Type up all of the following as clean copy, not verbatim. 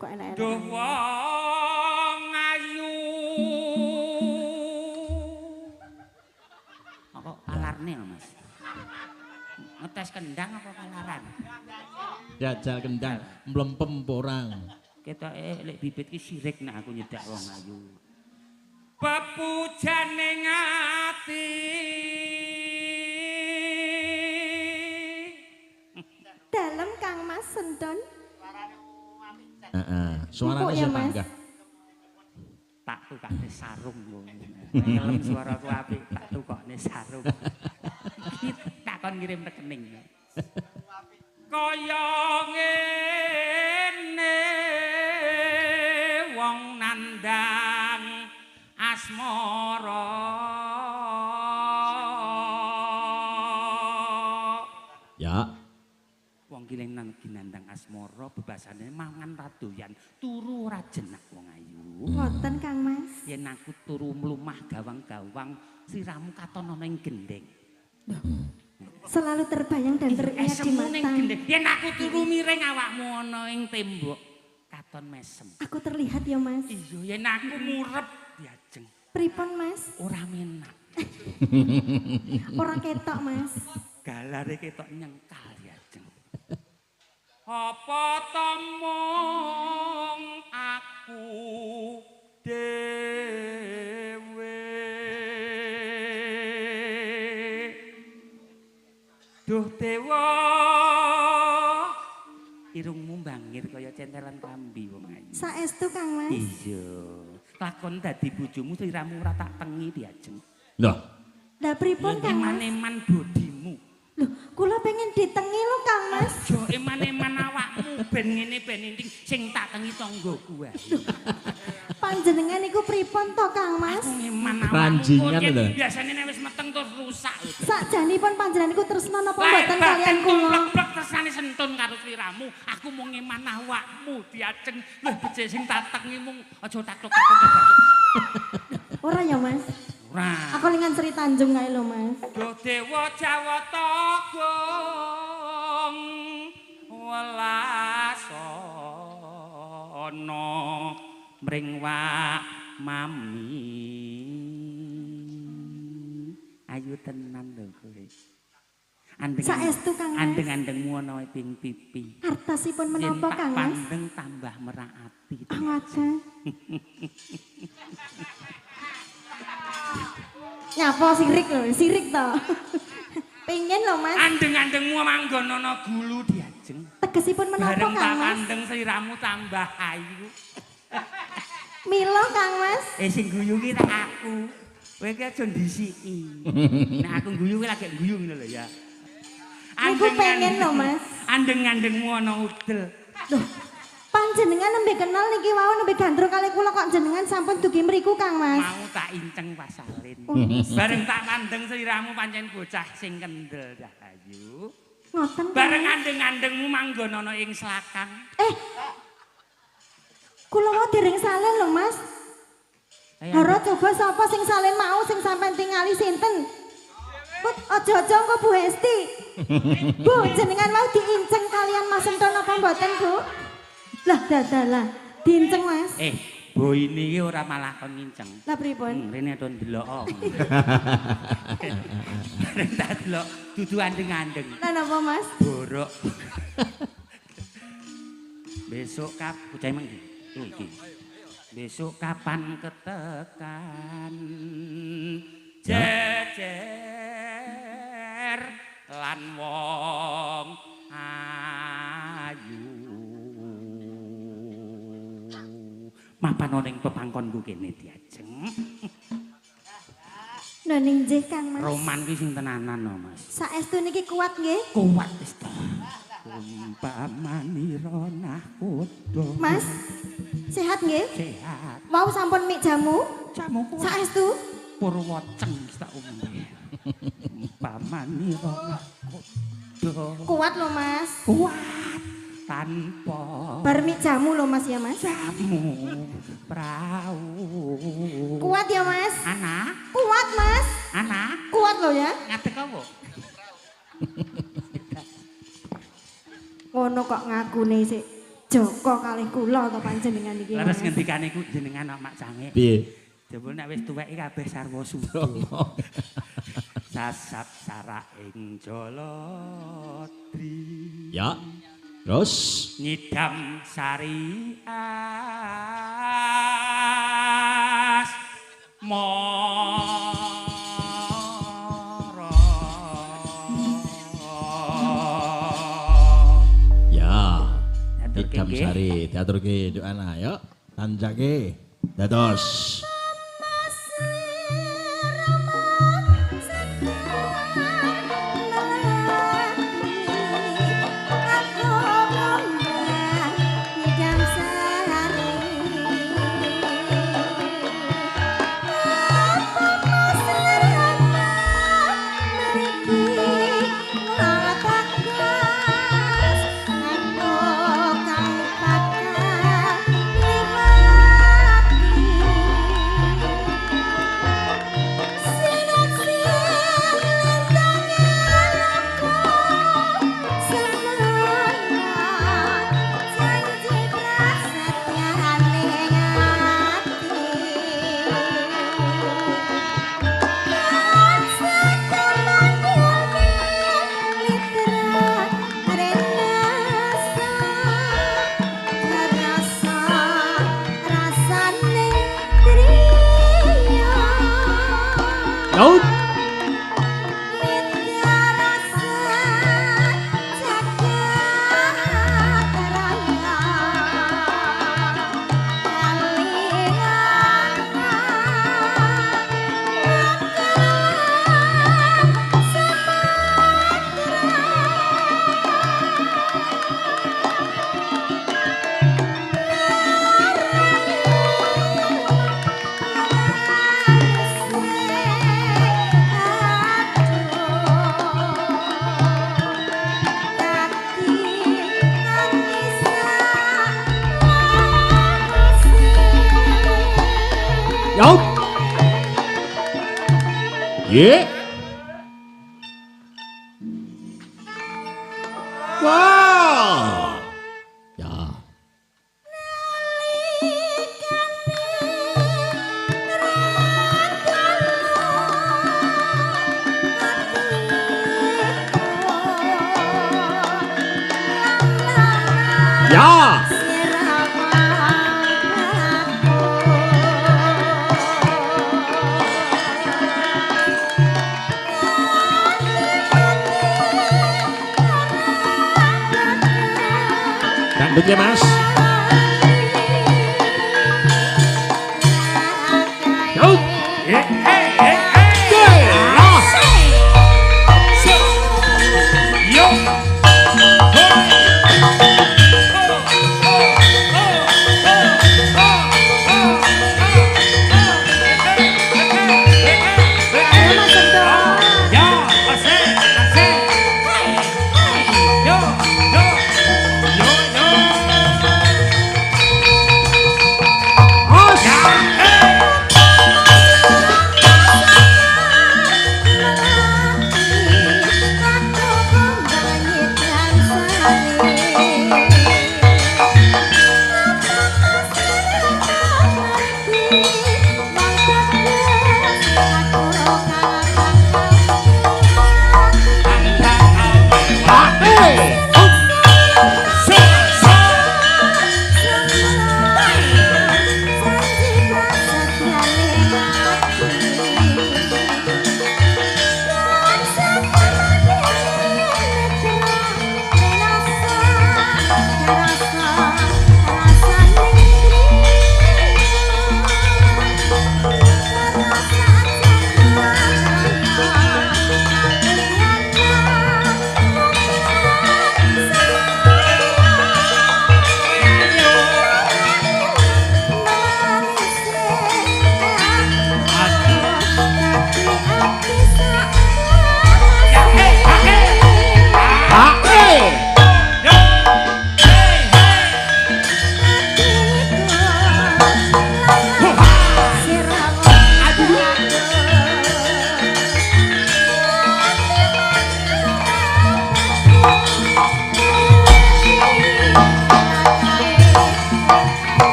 kok enak-enak. Duh wong ayu. Kok palarne Mas? Ngetes kendang apa palaran? Jajal kendang mlempem porang. Ketoke lek bibit ki sirik nek aku nyedak wong ayu. Pepujane ngati. Dalem Kang Mas Senton. Heeh, suarane ya, sing Mas? panggah. Tak tukane sarung lho. Ngelem suaraku apik, tak tukane sarung. Takon ngirim rekening. Kaya ngene wong nandang asmara. Ya. Wong giling nang ginandang asmara bebasane mangan radoyan, turu ora jenak wong ayu. Ngoten Kang Mas. Yen aku turu mlumah gawang-gawang, siramu katon ana ing gendeng. Selalu terbayang dan teringat di mata. Yen aku turu miring awakmu ana ing tembok, katon mesem. Aku terlihat ya Mas. Iya, yen aku murep diajeng. Pripun Mas? Ora menak. Ora ketok Mas. Galare ketok nyengkal diajeng. Apa to mung aku dhewe. Duh dewa irungmu bangir kaya centelan klambi wong ayu. Saestu Kang Mas. Iya. Lakon dadi bojomu sliramu ora tak tengi diajeng. Loh, Lah pripun Kang Mas? Eman-eman bodimu. Loh, kula pengen ditengi lho Kang Mas. Aja eman-eman awakmu ben ngene ben inting sing tak tengi tanggoku wae. Panjenengan iku pripun to Kang Mas? Aku eman awakmu. Ranjingan lho. Biasane nek wis meteng terus rusak. Sakjanipun panjenengan iku tresna napa mboten kalian kula? Blek tresnane sentun karo sliramu. Aku mung eman awakmu diajeng. Lho becik sing tak tengi mung aja takluk-takluk. Ora ya Mas. Ora. Aku lingan Sri Tanjung kae lho Mas. Duh dewa Jawata gong welasana mring wak mami. Ayu tenan lho kowe. Saestu Kang Mas. Andeng-andengmu ana ing pipi. Artasipun menapa Kang Mas? Pandeng tambah merak ati. Ngaten. Nyapa sirik lho, sirik to. Pengen lho Mas. Andeng-andengmu manggon ana gulu diajeng. Tegesipun menapa Bareng tak Kang Mas? pandeng sliramu tambah ayu. Mila Kang Mas. Sing guyu ki tak aku. Kowe ki aja ndisiki. Nek aku guyu ki lagi guyu ngono lho ya. Niku pengen lho Mas. Andeng-andengmu ana udel. Loh, panjenengan nembe kenal niki wau nembe gandrung kali kula kok jenengan sampun dugi mriku Kang Mas. Mau tak inceng pasalin. Oh, Bareng tak pandeng sliramu pancen bocah sing kendel dah ayu. ngoten Kang. Bareng andeng-andengmu manggon ana ing slakang. Kula mau dereng salin lho Mas. Haro coba sapa sing salin mau sing sampean tingali sinten? Kut aja-aja engko Bu Hesti. Bu, jenengan mau diinceng kalian Mas Enton apa mboten, Bu? Lah dadalah, diinceng Mas. Bu ini ki ora malah kon nginceng. Lah pripun? Rene aton delok. Rene tak delok dudu andeng-andeng. Lah napa Mas? Borok. Besok bocah emang iki. Besok kapan ketekan jejer lan wong ayu. Mapan ana ing pepangkonku kene diajeng. Lho nggih Kang Mas. Roman ki sing tenanan no, Mas. Saestu niki kuat nggih? Kuat wis to. Umpamanira nakoda. Mas, sehat nggih? Sehat. Wau sampun mik jamu? Jamu kuat. Saestu? Purwoceng wis tak umbe. Umpamanira nakoda. Kuat lho Mas. Kuat. Tanpa Bar mik jamu lho Mas ya Mas. jamu prau. Kuat ya Mas? Anak, Kuat Mas. anak, Kuat lho ya. ngadeg apa? Ngono kok ngakune sik. Joko kalih kula to panjenengan iki. Leres Mas. ngendikane ku jenengan Mak Cangik. Piye? Jebul nek wis tuwek kabeh sarwa suda. Sasat sarak ing Jaladri. Ya. Terus Nyidam sarias mara. ya. Aturke Idam nggih. sari diaturke nduk ana ya. Tanjake. Dados. Laut. Laut. Ye. Wow. Ya. Ya. Dangdutnya Mas. Laut.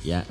Ya.